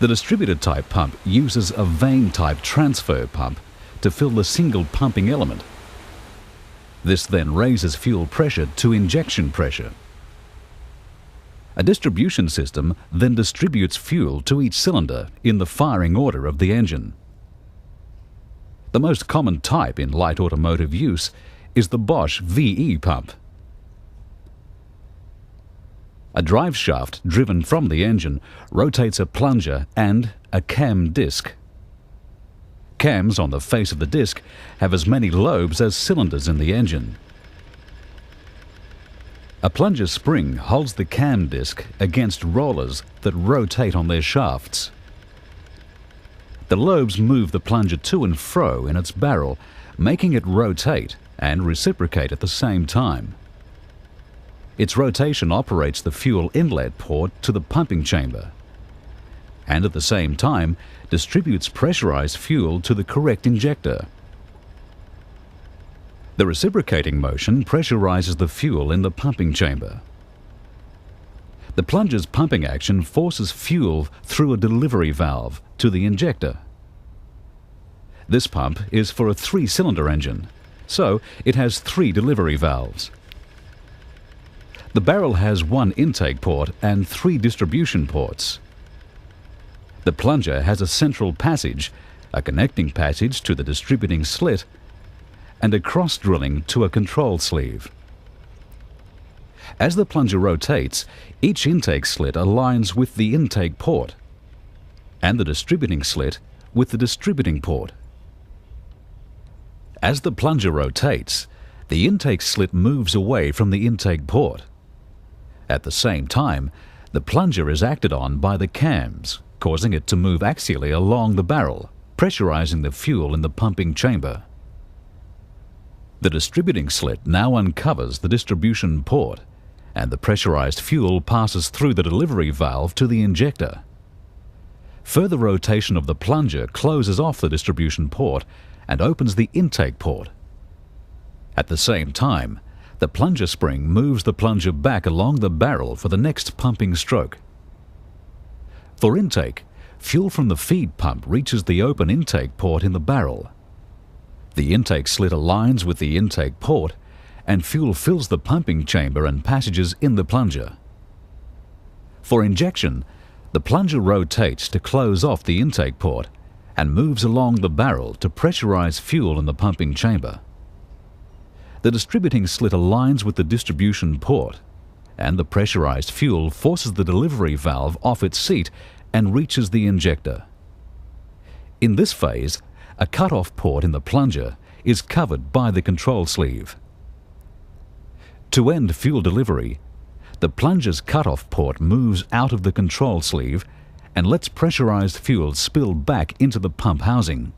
The distributor type pump uses a vane type transfer pump to fill the single pumping element. This then raises fuel pressure to injection pressure. A distribution system then distributes fuel to each cylinder in the firing order of the engine. The most common type in light automotive use is the Bosch VE pump. A drive shaft driven from the engine rotates a plunger and a cam disc. Cams on the face of the disc have as many lobes as cylinders in the engine. A plunger spring holds the cam disc against rollers that rotate on their shafts. The lobes move the plunger to and fro in its barrel, making it rotate and reciprocate at the same time. Its rotation operates the fuel inlet port to the pumping chamber, and at the same time distributes pressurized fuel to the correct injector. The reciprocating motion pressurizes the fuel in the pumping chamber. The plunger's pumping action forces fuel through a delivery valve to the injector. This pump is for a 3-cylinder engine, so it has 3 delivery valves. The barrel has 1 intake port and 3 distribution ports. The plunger has a central passage, a connecting passage to the distributing slit, and a cross drilling to a control sleeve. As the plunger rotates, each intake slit aligns with the intake port, and the distributing slit with the distributing port. As the plunger rotates, the intake slit moves away from the intake port. At the same time, the plunger is acted on by the cams, causing it to move axially along the barrel, pressurizing the fuel in the pumping chamber. The distributing slit now uncovers the distribution port, and the pressurized fuel passes through the delivery valve to the injector. Further rotation of the plunger closes off the distribution port and opens the intake port. At the same time, the plunger spring moves the plunger back along the barrel for the next pumping stroke. For intake, fuel from the feed pump reaches the open intake port in the barrel. The intake slit aligns with the intake port, and fuel fills the pumping chamber and passages in the plunger. For injection, the plunger rotates to close off the intake port and moves along the barrel to pressurize fuel in the pumping chamber. The distributing slit aligns with the distribution port, and the pressurized fuel forces the delivery valve off its seat and reaches the injector. In this phase, a cut-off port in the plunger is covered by the control sleeve. To end fuel delivery, the plunger's cut-off port moves out of the control sleeve and lets pressurized fuel spill back into the pump housing.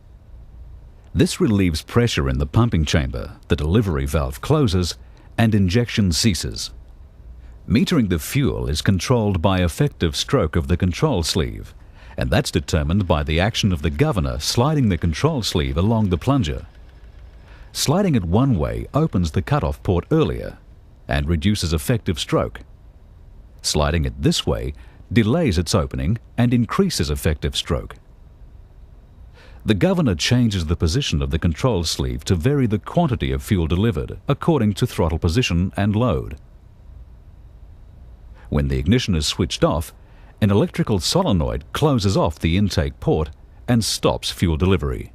This relieves pressure in the pumping chamber, the delivery valve closes, and injection ceases. Metering the fuel is controlled by effective stroke of the control sleeve, and that's determined by the action of the governor sliding the control sleeve along the plunger. Sliding it one way opens the cut-off port earlier and reduces effective stroke. Sliding it this way delays its opening and increases effective stroke. The governor changes the position of the control sleeve to vary the quantity of fuel delivered according to throttle position and load. When the ignition is switched off, an electrical solenoid closes off the intake port and stops fuel delivery.